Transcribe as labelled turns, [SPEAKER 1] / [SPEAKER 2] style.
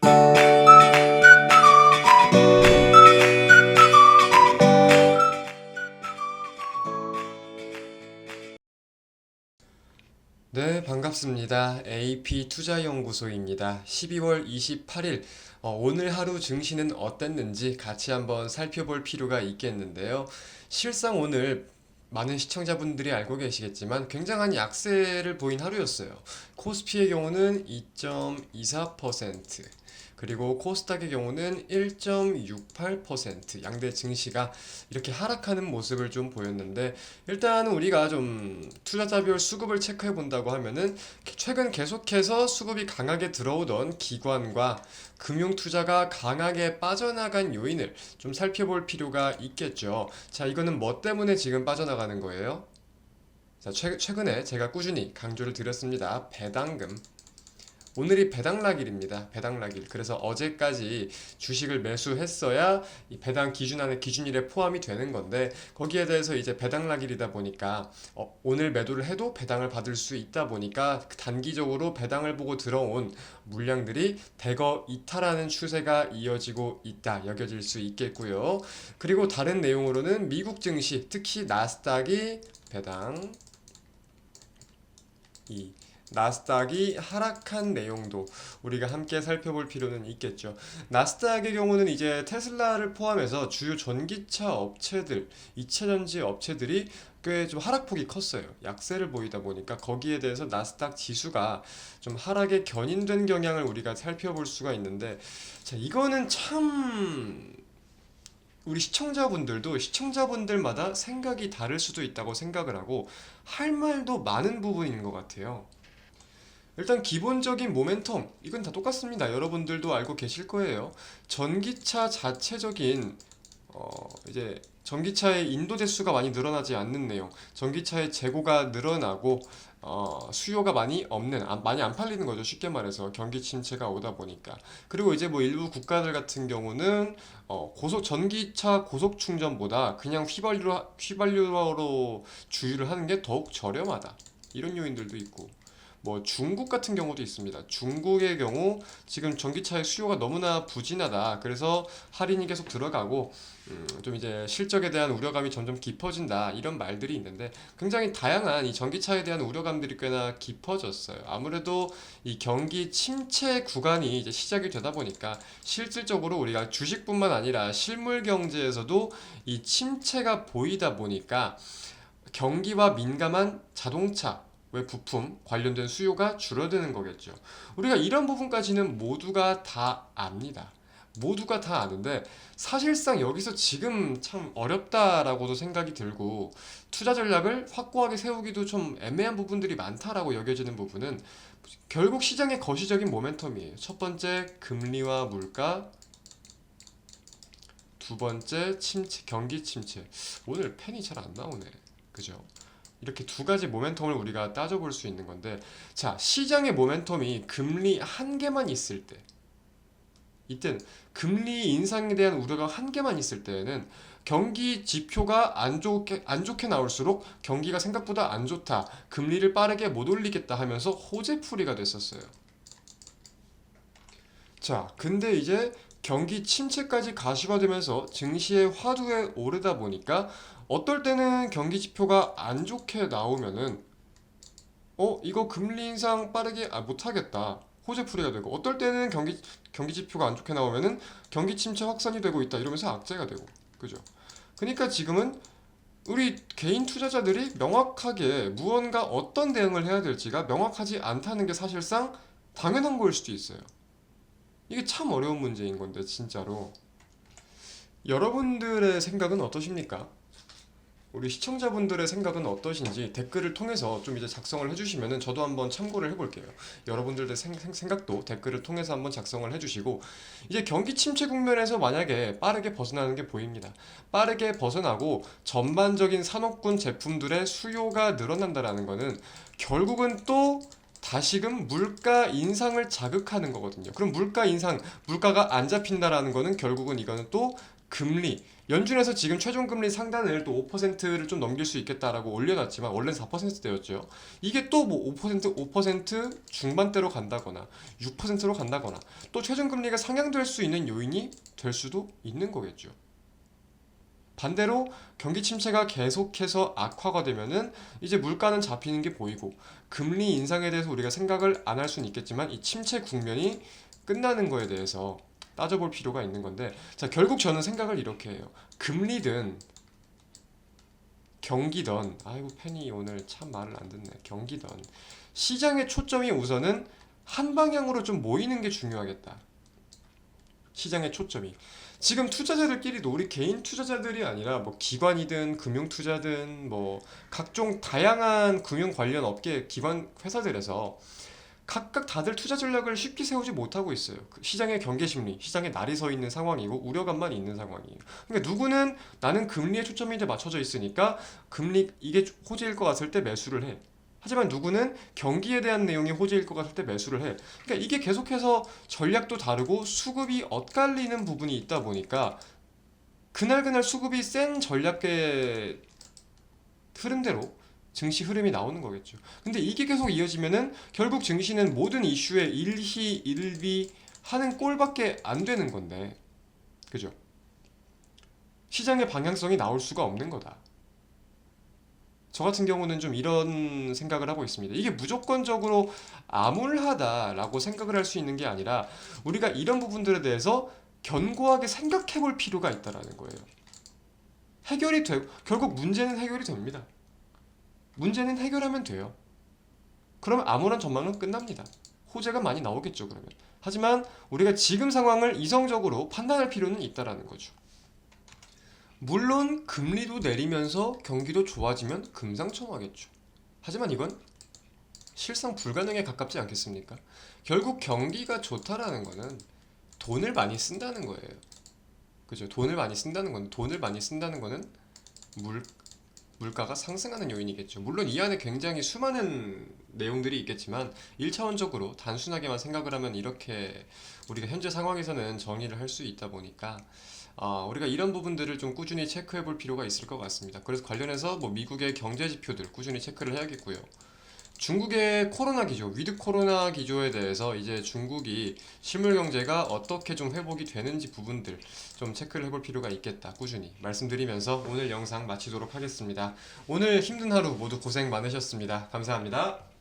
[SPEAKER 1] 네, 반갑습니다. AP투자연구소입니다. 12월 28일, 오늘 하루 증시는 어땠는지 같이 한번 살펴볼 필요가 있겠는데요. 실상 오늘 많은 시청자분들이 알고 계시겠지만 굉장한 약세를 보인 하루였어요. 코스피의 경우는 2.24%, 그리고 코스닥의 경우는 1.68%, 양대 증시가 이렇게 하락하는 모습을 좀 보였는데, 일단 우리가 좀 투자자별 수급을 체크해 본다고 하면은 최근 계속해서 수급이 강하게 들어오던 기관과 금융 투자가 강하게 빠져나간 요인을 좀 살펴볼 필요가 있겠죠. 자, 이거는 뭐 때문에 지금 빠져나가는 거예요? 자, 최근에 제가 꾸준히 강조를 드렸습니다. 배당금. 오늘이 배당락일입니다. 배당락일. 그래서 어제까지 주식을 매수했어야 이 배당 기준 안에 기준일에 포함이 되는 건데, 거기에 대해서 이제 배당락일이다 보니까 오늘 매도를 해도 배당을 받을 수 있다 보니까 단기적으로 배당을 보고 들어온 물량들이 대거 이탈하는 추세가 이어지고 있다 여겨질 수 있겠고요. 그리고 다른 내용으로는 미국 증시, 특히 나스닥이 배당 이 나스닥이 하락한 내용도 우리가 함께 살펴볼 필요는 있겠죠. 나스닥의 경우는 이제 테슬라를 포함해서 주요 전기차 업체들, 이차전지 업체들이 꽤 좀 하락폭이 컸어요. 약세를 보이다 보니까 거기에 대해서 나스닥 지수가 좀 하락에 견인된 경향을 우리가 살펴볼 수가 있는데, 자, 이거는 참 우리 시청자분들마다 생각이 다를 수도 있다고 생각을 하고 할 말도 많은 부분인 것 같아요. 일단 기본적인 모멘텀, 이건 다 똑같습니다. 여러분들도 알고 계실 거예요. 전기차 자체적인 이제 전기차의 인도 대수가 많이 늘어나지 않는 내용, 전기차의 재고가 늘어나고 수요가 많이 없는, 많이 안 팔리는 거죠. 쉽게 말해서 경기 침체가 오다 보니까. 그리고 이제 뭐 일부 국가들 같은 경우는 전기차 고속 충전보다 그냥 휘발유로 주유를 하는 게 더욱 저렴하다. 이런 요인들도 있고. 뭐 중국 같은 경우도 있습니다. 중국의 경우 지금 전기차의 수요가 너무나 부진하다. 그래서 할인이 계속 들어가고 좀 이제 실적에 대한 우려감이 점점 깊어진다. 이런 말들이 있는데, 굉장히 다양한 이 전기차에 대한 우려감들이 꽤나 깊어졌어요. 아무래도 이 경기 침체 구간이 이제 시작이 되다 보니까 실질적으로 우리가 주식뿐만 아니라 실물 경제에서도 이 침체가 보이다 보니까 경기와 민감한 자동차 왜 부품 관련된 수요가 줄어드는 거겠죠. 우리가 이런 부분까지는 모두가 다 압니다. 모두가 다 아는데, 사실상 여기서 지금 참 어렵다라고도 생각이 들고 투자 전략을 확고하게 세우기도 좀 애매한 부분들이 많다라고 여겨지는 부분은 결국 시장의 거시적인 모멘텀이에요. 첫 번째 금리와 물가, 두 번째 침체, 경기 침체. 오늘 펜이 잘 안 나오네. 그죠? 이렇게 두 가지 모멘텀을 우리가 따져볼 수 있는 건데, 자, 시장의 모멘텀이 금리 한 개만 있을 때, 이땐 금리 인상에 대한 우려가 한 개만 있을 때에는 경기 지표가 안 좋게 나올수록 경기가 생각보다 안 좋다, 금리를 빠르게 못 올리겠다 하면서 호재풀이가 됐었어요. 자, 근데 이제 경기 침체까지 가시화되면서 증시의 화두에 오르다 보니까 어떨 때는 경기 지표가 안 좋게 나오면은 이거 금리 인상 빠르게 못하겠다. 호재풀이가 되고, 어떨 때는 경기 지표가 안 좋게 나오면은 경기 침체 확산이 되고 있다 이러면서 악재가 되고. 그죠? 그러니까 지금은 우리 개인 투자자들이 명확하게 무언가 어떤 대응을 해야 될지가 명확하지 않다는 게 사실상 당연한 거일 수도 있어요. 이게 참 어려운 문제인 건데, 진짜로. 여러분들의 생각은 어떠십니까? 우리 시청자분들의 생각은 어떠신지 댓글을 통해서 좀 이제 작성을 해주시면은 저도 한번 참고를 해볼게요. 여러분들의 생각도 댓글을 통해서 한번 작성을 해주시고, 이제 경기 침체 국면에서 만약에 빠르게 벗어나는 게 보입니다. 빠르게 벗어나고 전반적인 산업군 제품들의 수요가 늘어난다라는 거는 결국은 또 다시금 물가 인상을 자극하는 거거든요. 그럼 물가 인상, 물가가 안 잡힌다라는 거는 결국은 이거는 또 금리, 연준에서 지금 최종 금리 상단을 또 5%를 좀 넘길 수 있겠다라고 올려놨지만 원래는 4%대였죠. 이게 또 뭐 5% 중반대로 간다거나 6%로 간다거나 또 최종 금리가 상향될 수 있는 요인이 될 수도 있는 거겠죠. 반대로 경기 침체가 계속해서 악화가 되면은 이제 물가는 잡히는 게 보이고 금리 인상에 대해서 우리가 생각을 안 할 수는 있겠지만 이 침체 국면이 끝나는 거에 대해서 따져볼 필요가 있는 건데, 자, 결국 저는 생각을 이렇게 해요. 금리든 경기든, 아이고 팬이 오늘 참 말을 안 듣네. 경기든 시장의 초점이 우선은 한 방향으로 좀 모이는 게 중요하겠다. 시장의 초점이 지금 투자자들끼리도 우리 개인 투자자들이 아니라 뭐 기관이든 금융투자든 뭐 각종 다양한 금융 관련 업계 기관 회사들에서 각각 다들 투자 전략을 쉽게 세우지 못하고 있어요. 그 시장의 경계 심리, 시장에 날이 서 있는 상황이고 우려감만 있는 상황이에요. 그러니까 누구는 나는 금리에 초점이 이제 맞춰져 있으니까 금리 이게 호재일 것 같을 때 매수를 해. 하지만 누구는 경기에 대한 내용이 호재일 것 같을 때 매수를 해. 그러니까 이게 계속해서 전략도 다르고 수급이 엇갈리는 부분이 있다 보니까 그날그날 수급이 센 전략의 흐름대로 증시 흐름이 나오는 거겠죠. 근데 이게 계속 이어지면은 결국 증시는 모든 이슈에 일희일비 하는 꼴밖에 안 되는 건데, 그죠? 시장의 방향성이 나올 수가 없는 거다. 저 같은 경우는 좀 이런 생각을 하고 있습니다. 이게 무조건적으로 암울하다라고 생각을 할 수 있는 게 아니라 우리가 이런 부분들에 대해서 견고하게 생각해 볼 필요가 있다라는 거예요. 해결이 되고, 결국 문제는 해결이 됩니다. 문제는 해결하면 돼요. 그러면 암울한 전망은 끝납니다. 호재가 많이 나오겠죠, 그러면. 하지만 우리가 지금 상황을 이성적으로 판단할 필요는 있다라는 거죠. 물론 금리도 내리면서 경기도 좋아지면 금상첨화겠죠. 하지만 이건 실상 불가능에 가깝지 않겠습니까? 결국 경기가 좋다라는 거는 돈을 많이 쓴다는 거예요. 그죠? 돈을 많이 쓴다는 거는 물 물가가 상승하는 요인이겠죠. 물론 이 안에 굉장히 수많은 내용들이 있겠지만 1차원적으로 단순하게만 생각을 하면 이렇게 우리가 현재 상황에서는 정의를 할 수 있다 보니까 우리가 이런 부분들을 좀 꾸준히 체크해 볼 필요가 있을 것 같습니다. 그래서 관련해서 뭐 미국의 경제 지표들 꾸준히 체크를 해야겠고요. 중국의 코로나 기조, 위드 코로나 기조에 대해서 이제 중국이 실물 경제가 어떻게 좀 회복이 되는지 부분들 좀 체크를 해볼 필요가 있겠다. 꾸준히 말씀드리면서 오늘 영상 마치도록 하겠습니다. 오늘 힘든 하루 모두 고생 많으셨습니다. 감사합니다.